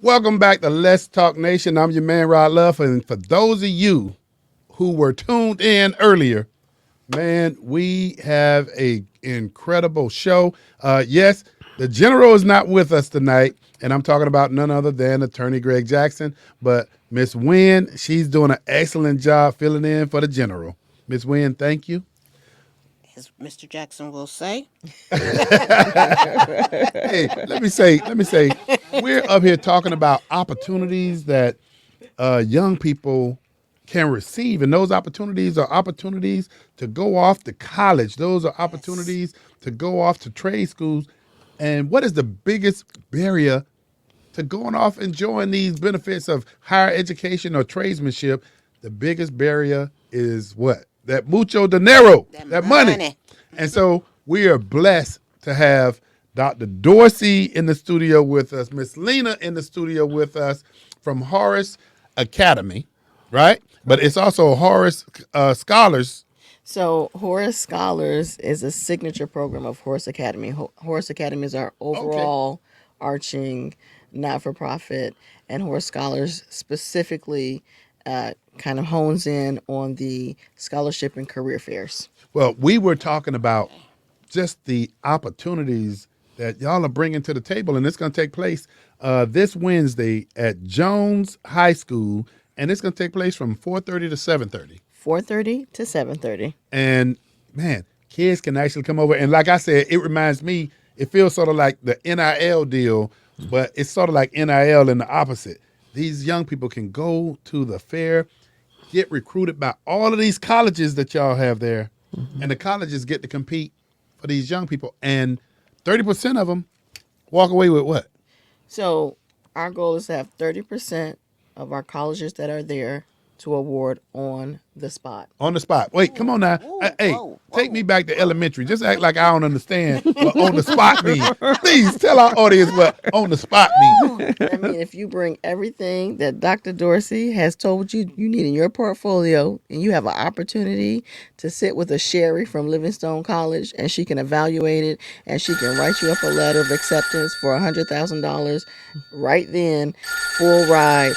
Welcome back to Let's Talk Nation. I'm your man, Rod Love. And for those of you who were tuned in earlier, man, we have a incredible show. Yes, the general is not with us tonight, and I'm talking about none other than Attorney Greg Jackson. But Miss Wynn, she's doing an excellent job filling in for the general. Miss Wynn, thank you. As Mr. Jackson will say. Hey, let me say, we're up here talking about opportunities that young people can receive, and those opportunities are opportunities to go off to college. Those are Yes. opportunities to go off to trade schools. And what is the biggest barrier to going off enjoying these benefits of higher education or tradesmanship? The biggest barrier is what? That mucho dinero, That that money. money. And so we are blessed to have Dr. Dorsey in the studio with us, Miss Lena in the studio with us from Horace Academy, right? But it's also Horace Scholars. So, Horace Scholars is a signature program of Horace Academy. Horace Academy is our Okay. overall arching not for profit, and Horace Scholars specifically kind of hones in on the scholarship and career fairs. Well, we were talking about just the opportunities that y'all are bringing to the table, and it's going to take place this Wednesday at Jones High School, and it's going to take place from 4:30 to 7:30. 4:30 to 7:30. And man, kids can actually come over. And like I said, it reminds me, it feels sort of like the NIL deal, but it's sort of like NIL in the opposite. These young people can go to the fair, get recruited by all of these colleges that y'all have there, and the colleges get to compete for these young people. And 30% of them walk away with what? So, our goal is to have 30% of our colleges that are there to award on the spot. On the spot. Wait, come on now. Whoa, Hey, whoa, take me whoa. back to elementary. Just act like I don't understand what on the spot means. Please tell our audience what on the spot means. I mean, if you bring everything that Dr. Dorsey has told you you need in your portfolio, and you have an opportunity to sit with a Sherry from Livingstone College, and she can evaluate it, and she can write you up a letter of acceptance for $100,000 right then, full ride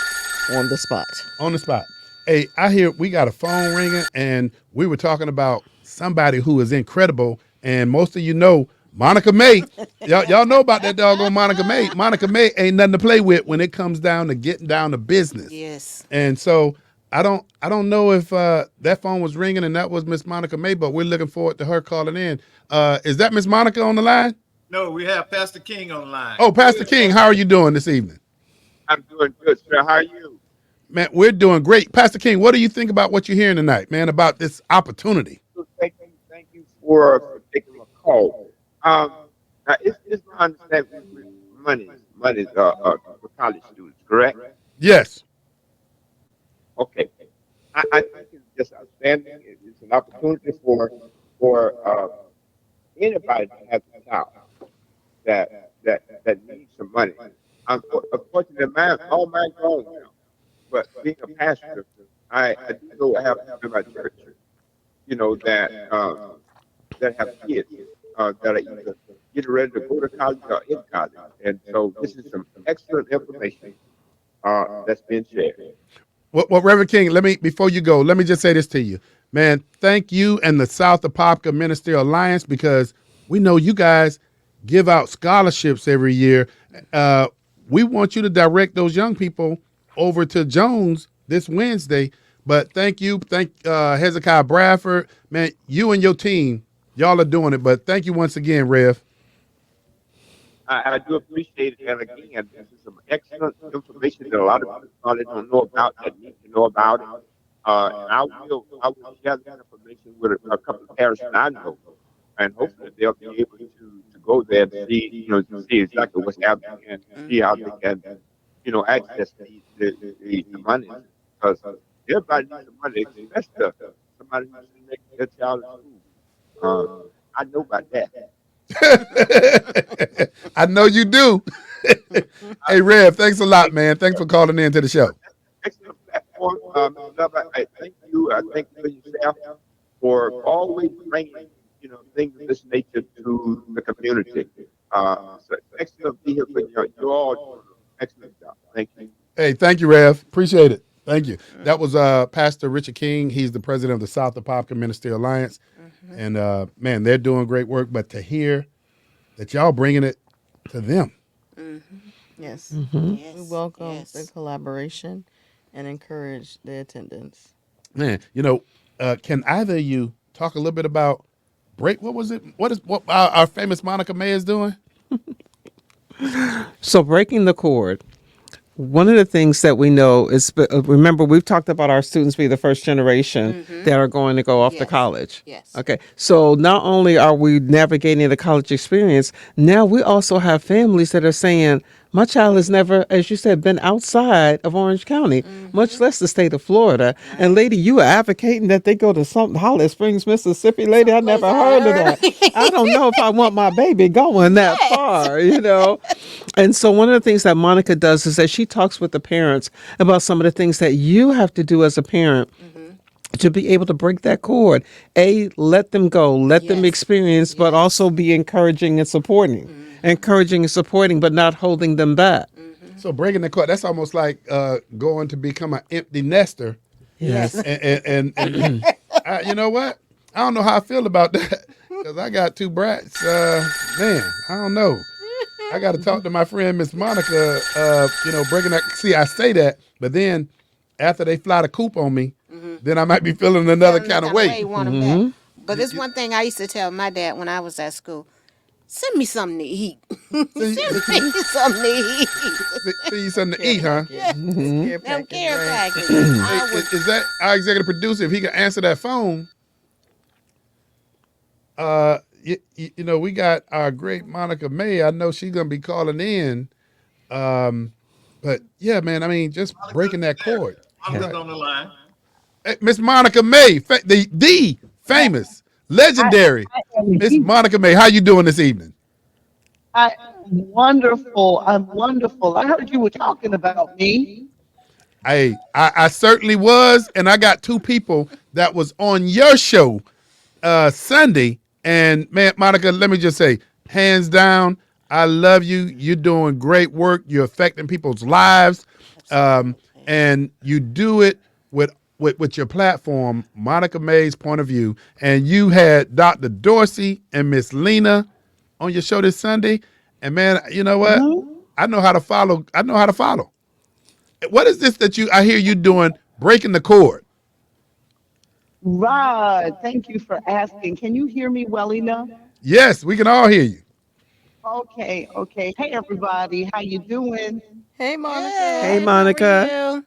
on the spot. On the spot. Hey, I hear we got a phone ringing, and we were talking about somebody who is incredible, and most of you know Monica May. Y'all know about that doggone Monica May. Monica May ain't nothing to play with when it comes down to getting down to business. Yes. And so I don't know if that phone was ringing and that was Miss Monica May, but we're looking forward to her calling in. Is that Miss Monica on the line? No, we have Pastor King on the line. Oh, Pastor King, how are you doing this evening? I'm doing good, sir. How are you? Man, we're doing great. Pastor King, what do you think about what you're hearing tonight, man, about this opportunity? Thank you for taking my call. Now it's my understanding money for college students, correct? Yes. Okay. I think it's just outstanding. It's an opportunity for anybody to have a child that needs some money. Unfortunately, all mine grown now. But being a pastor, I do know I have people in my church, that have kids that are either getting ready to go to college or in college. And so this is some excellent information that's been shared. Well, Reverend King, before you go, let me just say this to you. Man, thank you and the South Apopka Ministerial Alliance, because we know you guys give out scholarships every year. We want you to direct those young people over to Jones this Wednesday. But thank you. Thank Hezekiah Bradford. Man, you and your team, y'all are doing it. But thank you once again, Rev. I do appreciate it. And again, this is some excellent information that a lot of people probably don't know about that need to know about it. And I will share this information with a couple of parents that I know, and hopefully they'll be able to go there and see, to see exactly what's happening and see how they can, access the money. Because everybody needs the money, especially somebody who's making their child in school. I know about that. I know you do. Hey, Rev, thanks a lot, man. Thanks for calling in to the show. Excellent platform, Mr. Love. I thank you. I thank you and your staff for always bringing, things of this nature to the community. So excellent to be here for you. You're all doing an excellent job. Thank you. Hey, thank you, Rev. Appreciate it. Thank you. That was Pastor Richard King. He's the president of the South Apopka Ministerial Alliance. And man, they're doing great work. But to hear that y'all bringing it to them. Yes. Yes. We welcome yes. the collaboration and encourage the attendance. Man, can either of you talk a little bit about break? What was it? What our famous Monica May is doing? So breaking the cord. One of the things that we know is, remember, we've talked about our students being the first generation that are going to go off to Yes. college. Yes. Okay. So not only are we navigating the college experience, now we also have families that are saying, my child has never, as you said, been outside of Orange County, much less the state of Florida. And lady, you are advocating that they go to Holly Springs, Mississippi. Lady, I never heard of that. I don't know if I want my baby going that far, And so one of the things that Monica does is that she talks with the parents about some of the things that you have to do as a parent to be able to break that cord. Let them go, let them Yes. experience, but also be encouraging and supporting. Encouraging and supporting, but not holding them back. So breaking the cord, that's almost like going to become an empty nester. Yes. And you know what? I don't know how I feel about that because I got two brats. Man, I don't know. I got to talk to my friend Miss Monica. Breaking that. See, I say that, but then after they fly the coop on me, then I might be feeling another kind of way. Want 'em back. But there's one thing I used to tell my dad when I was at school. Send me something to eat. Send me something to eat. See something to eat, huh? Care Them package, care right? packages. I Hey, would- is that our executive producer? If he can answer that phone, we got our great Monica May. I know she's gonna be calling in. But yeah, man, I mean, just breaking that cord. Monica's on the line. Hey, Miss Monica May, the famous, legendary Miss Monica May. How you doing this evening? I'm wonderful. I'm wonderful. I heard you were talking about me. Hey, I certainly was, and I got two people that was on your show Sunday. And man, Monica, let me just say, hands down, I love you. You're doing great work. You're affecting people's lives, and you do it with your platform, Monica May's Point of View. And you had Dr. Dorsey and Miss Lena on your show this Sunday. And man, you know what? I know how to follow. I know how to follow. What is this that I hear you doing, breaking the cord? Right. Thank you for asking. Can you hear me well enough? Yes, we can all hear you. Okay. Okay. Hey, everybody. How you doing? Hey, Monica. Hey, Good, Monica. how are you?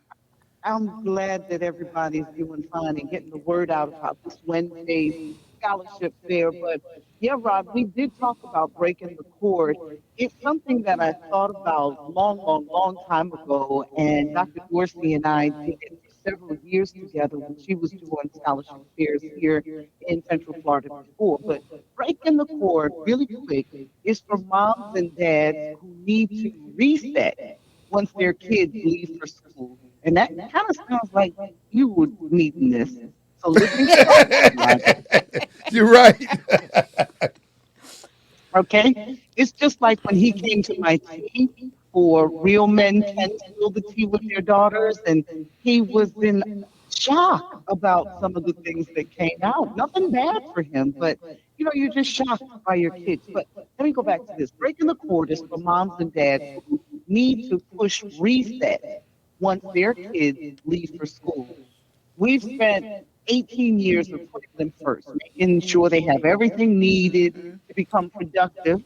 I'm glad that everybody's doing fine and getting the word out about this Wednesday scholarship fair. But yeah, Rod, we did talk about breaking the cord. It's something that I thought about long time ago. And Dr. Dorsey and I did it for several years together when she was doing scholarship fairs here in Central Florida before. But breaking the cord really quick is for moms and dads who need to reset once their kids leave for school. And that kind of sounds like you would need this. So listen close. You're right. Okay? It's just like when he came to my tea for Real Men Can Spill the Tea with Their Daughters, and he was in shock about some of the things that came out. Nothing bad for him, but you're just shocked by your kids. But let me go back to this. Breaking the cord is for moms and dads who need to push reset once their kids leave for school. We've spent 18 years of putting them first, making sure they have everything needed to become productive.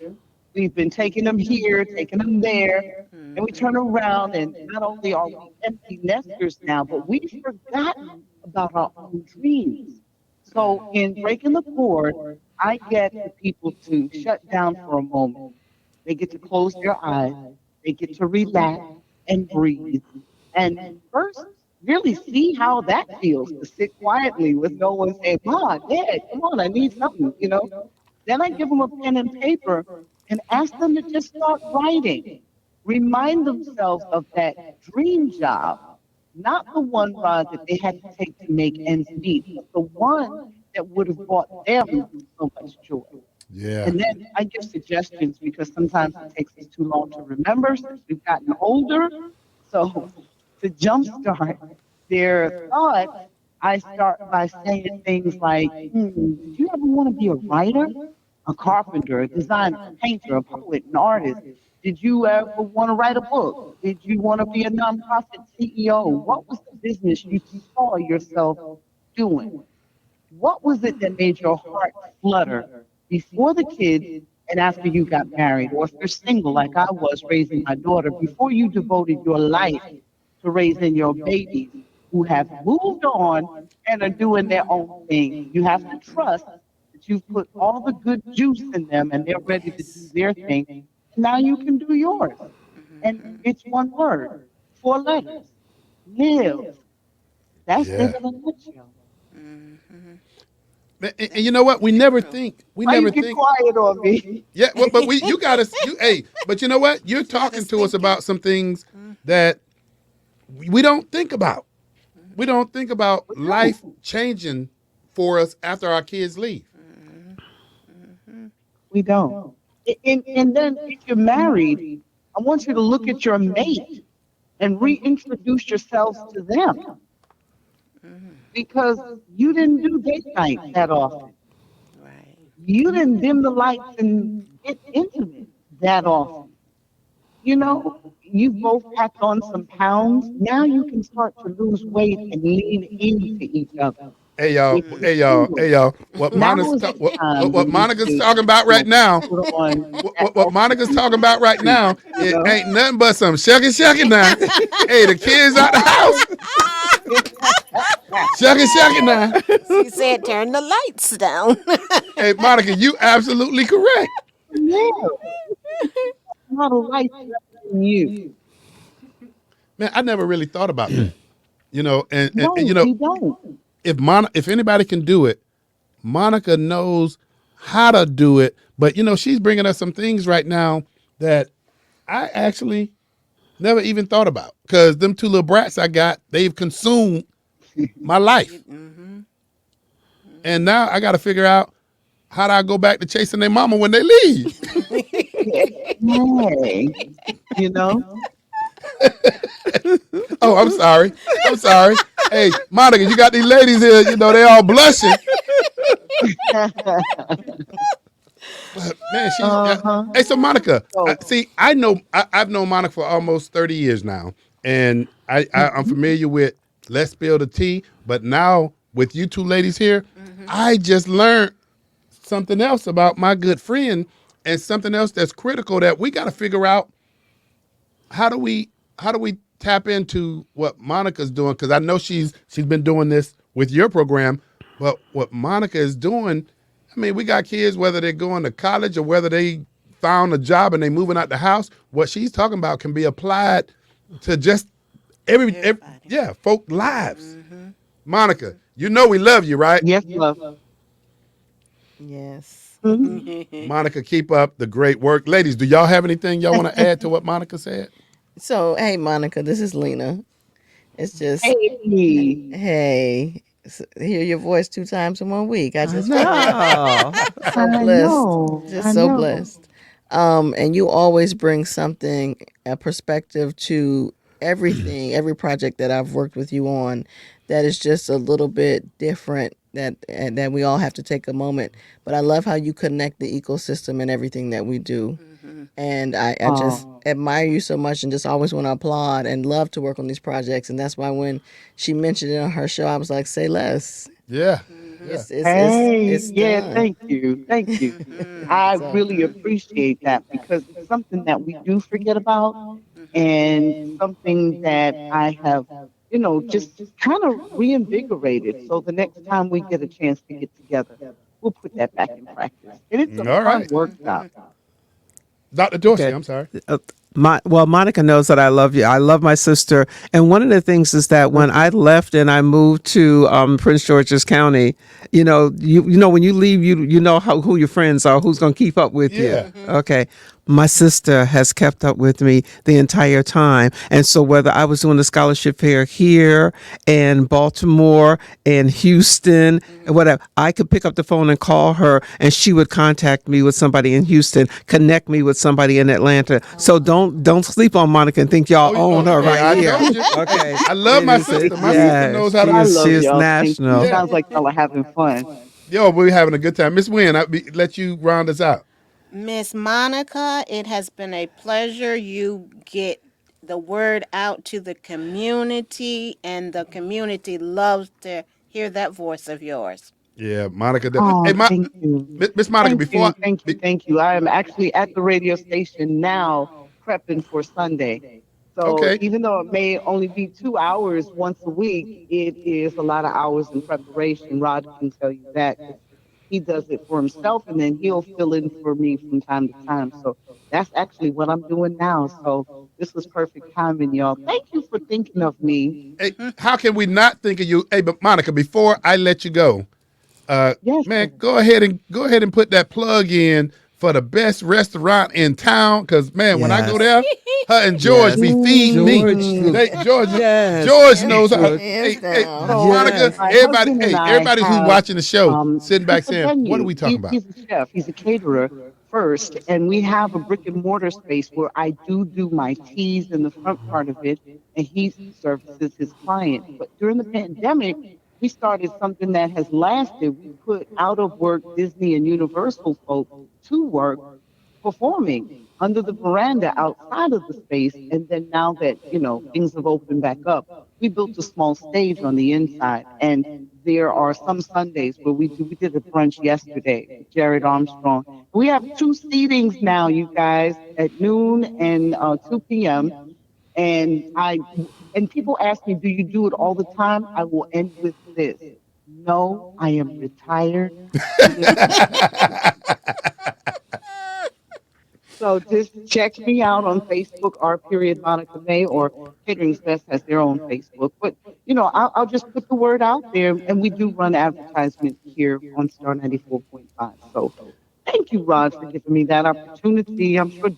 We've been taking them here, taking them there, and we turn around and not only are we empty nesters now, but we've forgotten about our own dreams. So in breaking the cord, I get the people to shut down for a moment. They get to close their eyes, they get to relax and breathe. And first, really see how that feels to sit quietly with no one saying, Mom, Dad, come on, I need something. Then I give them a pen and paper and ask them to just start writing. Remind themselves of that dream job, not the one, Rod, that they had to take to make ends meet, but the one that would have brought them so much joy. Yeah. And then I give suggestions because sometimes it takes us too long to remember since we've gotten older. So to jumpstart their thoughts, I start by saying things like, do you ever want to be a writer, a carpenter, a designer, a painter, a poet, an artist? Did you ever want to write a book? Did you want to be a nonprofit CEO? What was the business you saw yourself doing? What was it that made your heart flutter before the kids and after you got married? Or if you're single like I was raising my daughter, before you devoted your life to raising your babies who have moved on and are doing their own thing. You have to trust that you've put all the good juice in them and they're ready to do their thing. And now you can do yours. And it's one word, 4 letters. Live. That's it in a nutshell. And you know what? We never think. We Why never you get think. quiet on me? Yeah, well, but you gotta, hey, but you know what? You're talking to us about some things that we don't think about. We don't think about life changing for us after our kids leave. We don't. And then if you're married, I want you to look at your mate and reintroduce yourselves to them. Because you didn't do date night that often. Right. You didn't dim the lights and get intimate that often. You know, you both packed on some pounds. Now you can start to lose weight and lean into each other. Hey y'all, hey y'all. What Now Monica's, is the time what when Monica's you talking about right now, put on what Monica's talking about right now, it know? ain't nothing but some shucking now. Hey, the kids out the house. Shucking now. She said, turn the lights down. Hey, Monica, you absolutely correct. Yeah. Not a life in you. Man, I never really thought about that. You know, and No, you know, you don't. if anybody can do it, Monica knows how to do it. But you know, she's bringing us some things right now that I actually never even thought about, because them 2 little brats I got, they've consumed my life, and now I got to figure out how do I go back to chasing their mama when they leave. Hey, you know? Oh, I'm sorry. Hey, Monica, you got these ladies here, you know, they all blushing. But man, she's hey, so Monica, see, I've known Monica for almost 30 years now, and I'm familiar with Let's Spill the Tea, but now with you 2 ladies here, I just learned something else about my good friend, and something else that's critical that we got to figure out. How do we tap into what Monica's doing? Because I know she's been doing this with your program, but what Monica is doing, I mean, we got kids, whether they're going to college or whether they found a job and they moving out the house. What she's talking about can be applied to just every folk lives. Monica, you know we love you, right? Yes, love. Yes. Monica, keep up the great work. Ladies, do y'all have anything y'all want to add to what Monica said? So, hey, Monica, this is Lena. It's just, Hey. hey, hear your voice 2 times in 1 week. I just No. so I blessed. know, Just I so know. blessed. And you always bring something, a perspective to everything, every project that I've worked with you on that is just a little bit different, that we all have to take a moment. But I love how you connect the ecosystem and everything that we do. And I just admire you so much and just always want to applaud and love to work on these projects. And that's why when she mentioned it on her show, I was like, say less. Yeah. It's Yeah, done. thank you. I really appreciate that, because it's something that we do forget about, and something that I have, you know, just kind of reinvigorated. So the next time we get a chance to get together, we'll put that back in practice. And it's a All fun right. workshop. Dr. Dorsey, Okay. I'm sorry. Well, Monica knows that I love you. I love my sister. And one of the things is that when I left and I moved to Prince George's County, you know when you leave, you know who your friends are, who's going to keep up with Yeah. you. Okay. my sister has kept up with me the entire time. And so whether I was doing the scholarship fair here and Baltimore and Houston and whatever, I could pick up the phone and call her and she would contact me with somebody in Houston, connect me with somebody in Atlanta. So don't sleep on Monica and think y'all own her hey, I right here. told you. Okay. I love my sister. My sister knows how to. I She love is y'all. Thank you. national. Sounds like y'all are having fun. Yo, we're having a good time. Miss Wynn, let you round us out. Miss Monica, it has been a pleasure. You get the word out to the community, and the community loves to hear that voice of yours. Yeah, Monica. Oh, Hey, thank you. Miss Monica, Thank you, thank you, thank you. I am actually at the radio station now prepping for Sunday. So okay. even though it may only be 2 hours once a week, it is a lot of hours in preparation. Rod can tell you that 'cause he does it for himself and then he'll fill in for me from time to time. So that's actually what I'm doing now. So this was perfect timing, y'all. Thank you for thinking of me. Hey, how can we not think of you? Hey, but Monica, before I let you go, Yes, man, sir. go ahead and put that plug in for the best restaurant in town. Cause man, when I go Yes. there, her and George Yes. be feeding me. George. Yes. George knows how. Hands, George. hands Hey, down. So Monica, Yes. my everybody, husband and hey, I everybody who's have watching the show, sitting back it's a saying, "What are venue. we talking about?" He's a chef. He's a caterer first, and we have a brick and mortar space where I do my teas in the front part of it, and he services his clients. But during the pandemic, we started something that has lasted. We put out of work Disney and Universal folk to work performing under the veranda outside of the space. And then now that, things have opened back up, we built a small stage on the inside. And there are some Sundays where we did a brunch yesterday with Jared Armstrong. We have two seatings now, you guys, at noon and 2 p.m. And people ask me, do you do it all the time? I will end with this. No, I am retired. So just check me out on Facebook, R. Period Monica May, or Catering's Best has their own Facebook. But I'll just put the word out there, and we do run advertisement here on Star 94.5. So thank you, Rod, for giving me that opportunity. I'm sure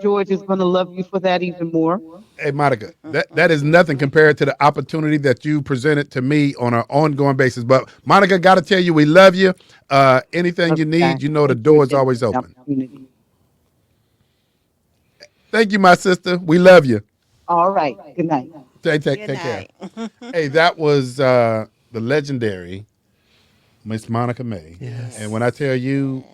George is going to love you for that even more. Hey, Monica, that is nothing compared to the opportunity that you presented to me on an ongoing basis. But Monica, got to tell you, we love you. Anything you need, Okay. the Thank you door is again always for the open. opportunity. Thank you, my sister. We love you. All right. Good night. Take Good care. night. Hey, that was the legendary Miss Monica May. Yes. And when I tell you,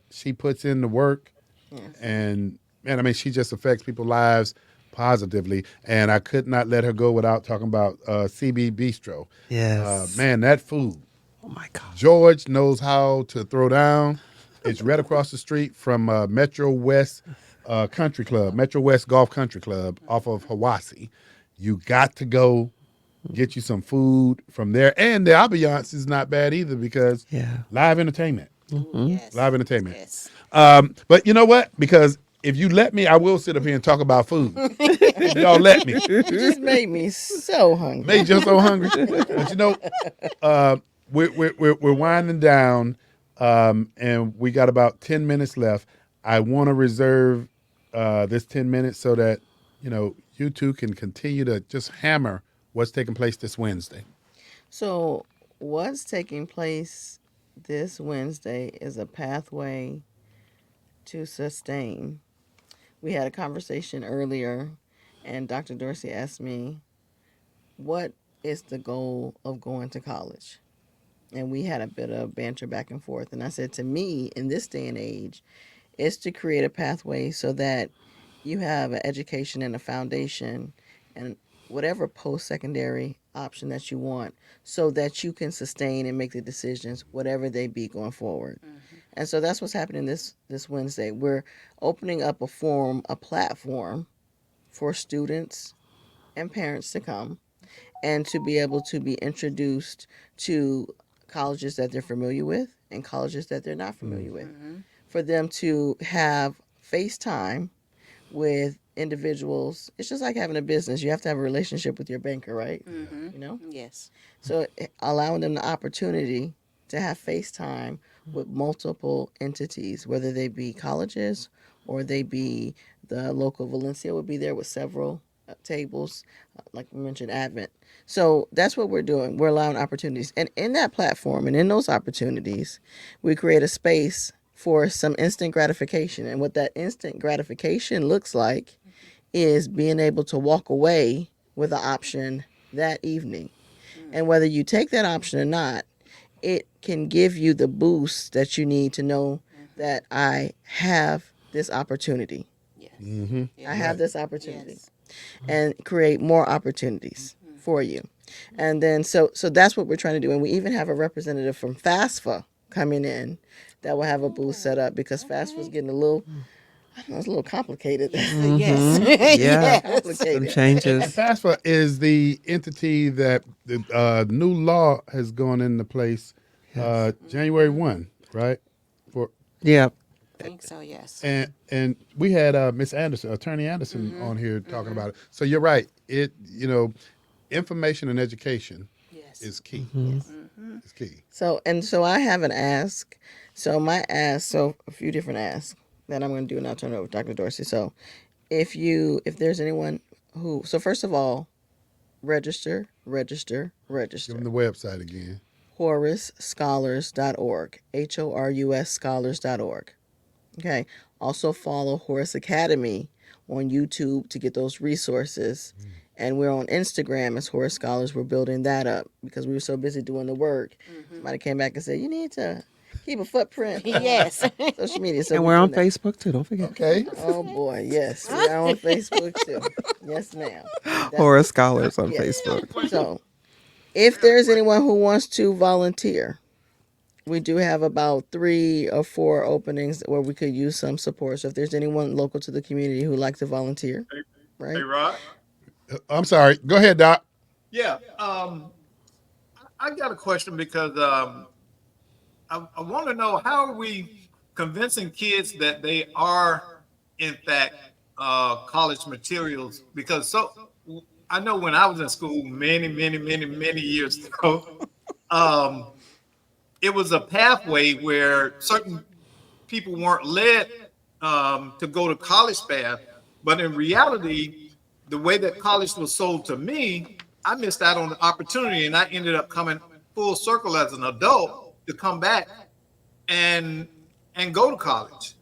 she puts in the work, Yes. and man, I mean, she just affects people's lives positively. And I could not let her go without talking about CB Bistro. Yes. Man, that food. Oh my God. George knows how to throw down. It's right across the street from Metro West Country Club, Metro West Golf Country Club off of Hawassi. You got to go get you some food from there. And the ambiance is not bad either because Yeah. live entertainment. Yes. Live entertainment. Yes. But you know what? Because if you let me, I will sit up here and talk about food. If y'all let me. You just made me so hungry. Made you so hungry. But we're winding down, and we got about 10 minutes left. I want to reserve this 10 minutes so that you two can continue to just hammer what's taking place this Wednesday. So, what's taking place this Wednesday is a pathway to sustain. We had a conversation earlier, and Dr. Dorsey asked me, what is the goal of going to college? And we had a bit of banter back and forth. And I said, to me, in this day and age, is to create a pathway so that you have an education and a foundation and whatever post-secondary option that you want so that you can sustain and make the decisions whatever they be going forward. And so that's what's happening this Wednesday. We're opening up a platform for students and parents to come and to be able to be introduced to colleges that they're familiar with and colleges that they're not familiar with, for them to have FaceTime with individuals. It's just like having a business. You have to have a relationship with your banker, right? Yes. So allowing them the opportunity to have FaceTime with multiple entities, whether they be colleges or they be the local Valencia would be there with several tables, like we mentioned, Advent. So that's what we're doing. We're allowing opportunities. And in that platform and in those opportunities, we create a space for some instant gratification. And what that instant gratification looks like is being able to walk away with an option that evening. And whether you take that option or not, it can give you the boost that you need to know that I have this opportunity. Yes. Mm-hmm. I have this opportunity. Yes. And create more opportunities for you. And then so that's what we're trying to do. And we even have a representative from FAFSA coming in that will have a booth set up because FAFSA was getting a little, I don't know, it's a little complicated. Yes. Yeah. Yes. Some Complicated. changes. FAFSA is the entity that the new law has gone into place January 1, right? For Yeah. I think so, yes. and we had Miss Anderson, Attorney Anderson, on here talking about it. So you're right. Information and education Yes. is key. Mm-hmm. It's key. So I have an ask. So my ask, so a few different asks that I'm going to do, and I'll turn it over to Dr. Dorsey. So if there's anyone who, so first of all, register. Give them the website again. HorusScholars.org. HORUS Scholars.org. Okay. Also follow Horace Academy on YouTube to get those resources. And we're on Instagram as Horace Scholars. We're building that up because we were so busy doing the work. Somebody came back and said, you need to keep a footprint on Yes. social media. So And we're on doing that. Facebook too. Don't forget. Okay. Oh boy, yes. We're on Facebook too. Yes, ma'am. Horace Scholars on Yes. Facebook. So if there's anyone who wants to volunteer, we do have about 3 or 4 openings where we could use some support. So if there's anyone local to the community who'd like to volunteer, right? Hey, Rod. I'm sorry. Go ahead, Doc. Yeah. I got a question because I want to know how are we convincing kids that they are in fact college materials? Because I know when I was in school many years ago, it was a pathway where certain people weren't led to go to college path, but in reality, the way that college was sold to me, I missed out on the opportunity, and I ended up coming full circle as an adult to come back and go to college.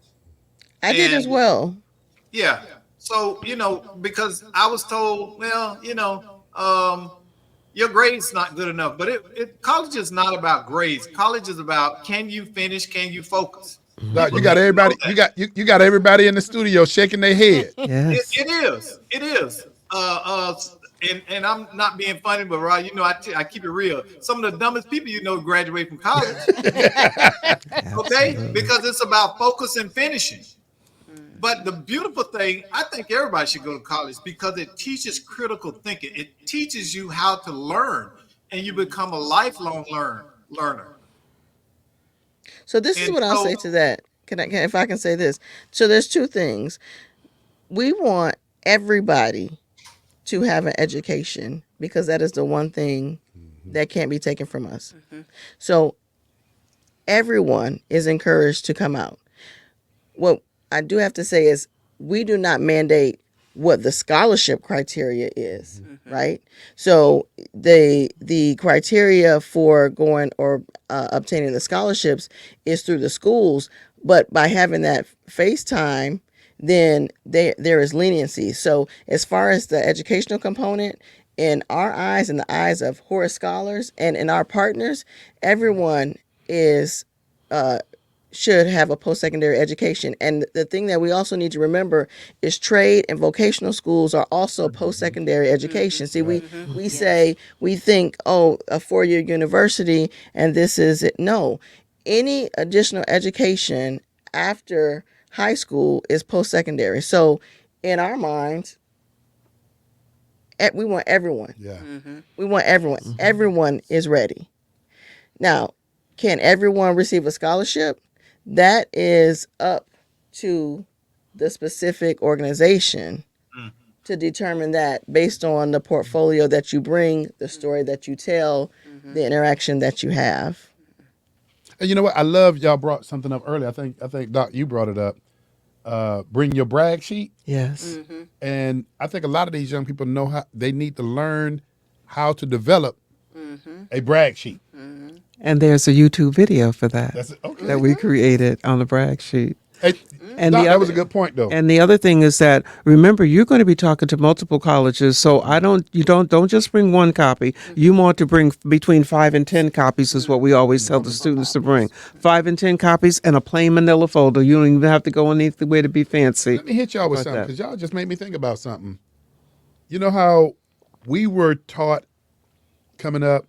I did as And- well. Yeah. So, because I was told, well, your grade's not good enough. But college is not about grades. College is about can you finish, can you focus? Doc, you got everybody. You got everybody in the studio shaking their head. Yes. It is. And I'm not being funny, but Rod, I keep it real. Some of the dumbest people graduate from college. Okay? Because it's about focus and finishing. But the beautiful thing, I think everybody should go to college because it teaches critical thinking. It teaches you how to learn, and you become a lifelong learner. So this is And what I'll so- say to that. If I can say this. So there's 2 things. We want everybody to have an education because that is the one thing that can't be taken from us. So everyone is encouraged to come out. What I do have to say is we do not mandate what the scholarship criteria is, right? So the criteria for going or obtaining the scholarships is through the schools, but by having that FaceTime, then there is leniency. So as far as the educational component, in our eyes and the eyes of Horace Scholars and in our partners, everyone is should have a post-secondary education. And the thing that we also need to remember is trade and vocational schools are also post-secondary education. See, we say, we think, oh, a 4-year university and this is it. No, any additional education after high school is post-secondary. So in our minds, we want everyone. Yeah. We want everyone. Everyone is ready. Now, can everyone receive a scholarship? That is up to the specific organization to determine that based on the portfolio that you bring, the story that you tell, the interaction that you have. And you know what? I love y'all brought something up earlier. I think Doc, you brought it up. bring your brag sheet. Yes. And I think a lot of these young people know how they need to learn how to develop a brag sheet. And there's a YouTube video for that That's it. Okay. that we created on the brag sheet. Hey, And Doc, the that was a other- good point, though. And the other thing is that remember you're going to be talking to multiple colleges, so you don't just bring one copy. You want to bring between 5 and 10 copies is what we always tell the students to bring. 5 and 10 copies and a plain manila folder. You don't even have to go anywhere to be fancy. Let me hit y'all with About something that. because y'all just made me think about something. You know how we were taught coming up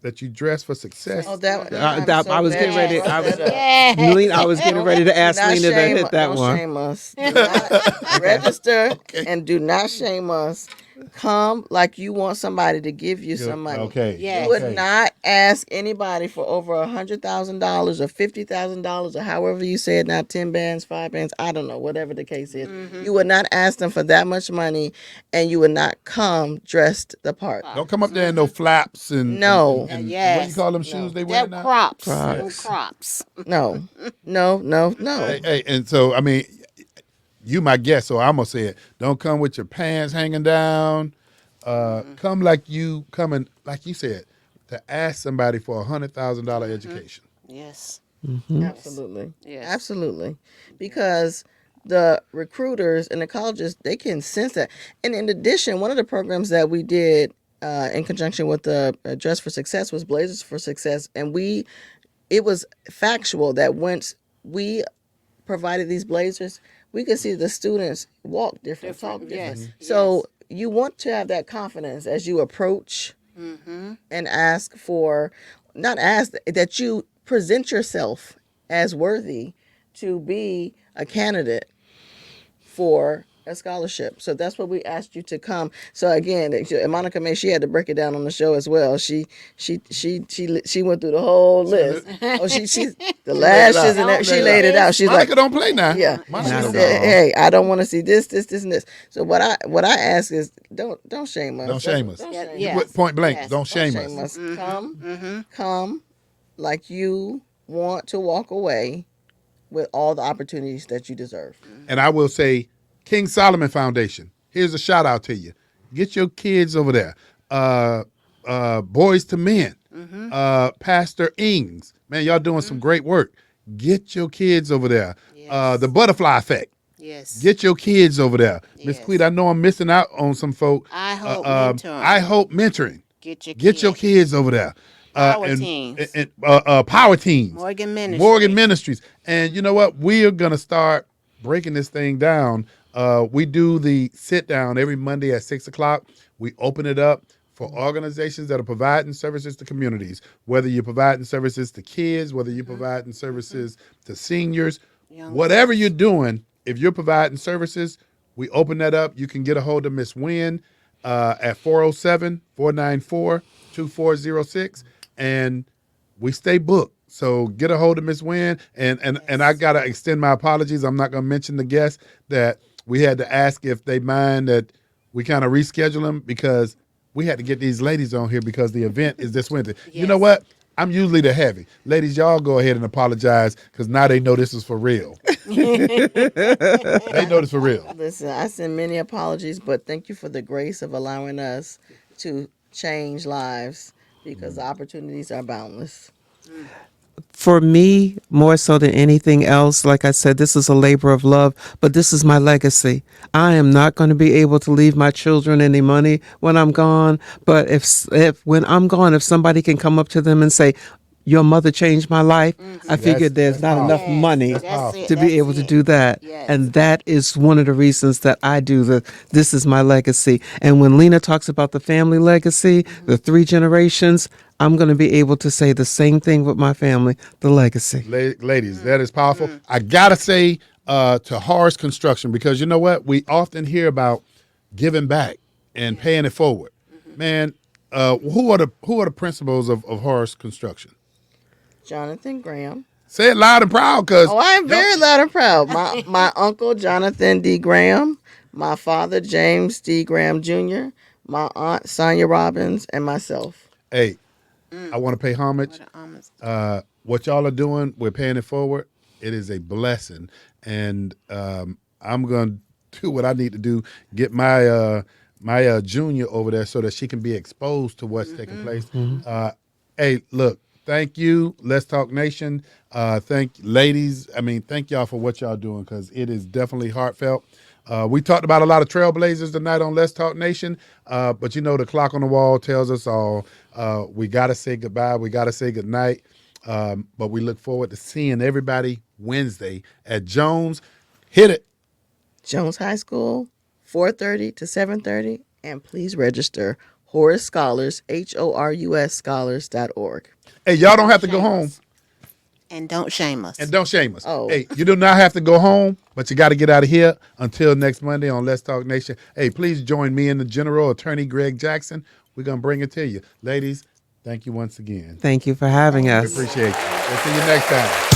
that you dress for success? Oh, that, I was getting ready. I was, Yeah. I was getting ready to ask Do not Lena to shame- hit that don't one. shame us. Do not register and do not shame us. Come like you want somebody to give you some money. Okay. Yes. You would okay. not ask anybody for over $100,000 or $50,000 or however you say it now, 10 bands, 5 bands, I don't know, whatever the case is. You would not ask them for that much money, and you would not come dressed the part. Don't come up there in no flaps and No. and what do you Yes. call them shoes they wear They're now? crops. Crocs. Crops. No, no, no, no. Hey, and so I mean, you my guest, so I'm gonna say it. Don't come with your pants hanging down. Come like you coming, like you said, to ask somebody for $100,000 education. Yes. Absolutely. Yes. Absolutely. Because the recruiters and the colleges, they can sense that. And in addition, one of the programs that we did in conjunction with the Dress for Success was Blazers for Success. And it was factual that once we provided these blazers, we could see the students walk different, talk different. Yes. So you want to have that confidence as you approach and ask for, not ask, that you present yourself as worthy to be a candidate for a scholarship. So that's what we asked you to come. So again, Monica May, she had to break it down on the show as well. She went through the whole list. Oh, she the lashes and she laid it out. She's Monica like, don't play now. yeah. Monica Not She don't at said, all. "Hey, I don't want to see this, and this." So what I ask is, don't shame us. Don't shame us. Don't Yeah, shame yeah. us. Put point blank. Yes. Don't shame Shame us. us. Come like you want to walk away with all the opportunities that you deserve. And I will say, King Solomon Foundation. Here's a shout out to you. Get your kids over there. Boys to Men. Pastor Ings. Man, y'all doing some great work. Get your kids over there. Yes. The Butterfly Effect. Yes. Get your kids over there. Miss Yes. Queen, I know I'm missing out on some folk. I hope mentoring. I hope mentoring. Get Your kids over there. Power and, teams. and Power teams. Morgan Ministries. Morgan Ministries. And you know what? We are going to start breaking this thing down. We do the sit down every Monday at 6 o'clock. We open it up for organizations that are providing services to communities, whether you're providing services to kids, whether you're providing services to seniors, whatever you're doing, if you're providing services, we open that up. You can get a hold of Miss Wynn at 407-494-2406. And we stay booked. So get a hold of Miss Wynn. And I got to extend my apologies. I'm not going to mention the guests that we had to ask if they mind that we kind of reschedule them because we had to get these ladies on here because the event is this Wednesday. You know what? I'm usually the heavy. Ladies, y'all go ahead and apologize because now they know this is for real. They know this for real. Listen, I send many apologies, but thank you for the grace of allowing us to change lives because the opportunities are boundless. For me, more so than anything else, like I said, this is a labor of love, but this is my legacy. I am not going to be able to leave my children any money when I'm gone. But if when I'm gone, if somebody can come up to them and say, your mother changed my life, I figured there's not enough money to be able to do that. Yes. And that is one of the reasons that I do this is my legacy. And when Lena talks about the family legacy, the 3 generations, I'm going to be able to say the same thing with my family, the legacy. Ladies, that is powerful. I got to say to Horace Construction, because you know what? We often hear about giving back and paying it forward. Man, who are the principals of Horace Construction? Jonathan Graham. Say it loud and proud, because Oh, I am very loud and proud. My uncle, Jonathan D. Graham, my father, James D. Graham Jr., my aunt, Sonia Robbins, and myself. hey, I want to pay homage. What y'all are doing, we're paying it forward. It is a blessing, and I'm going to do what I need to do. Get my junior over there so that she can be exposed to what's taking place. Hey, look, thank you, Let's Talk Nation. Thank ladies. I mean, thank y'all for what y'all doing because it is definitely heartfelt. We talked about a lot of trailblazers tonight on Let's Talk Nation, but you know the clock on the wall tells us all we got to say goodbye. We got to say goodnight. But we look forward to seeing everybody Wednesday at Jones. Hit it. Jones High School, 4:30 to 7:30, and please register Horace Scholars, HORUS Scholars.org. Hey, y'all don't have to go home. And don't shame us. And don't shame us. Oh. Hey, you do not have to go home, but you got to get out of here until next Monday on Let's Talk Nation. Hey, please join me and the General Attorney Greg Jackson. We're going to bring it to you. Ladies, thank you once again. Thank you for having We us. appreciate you. We'll see you next time.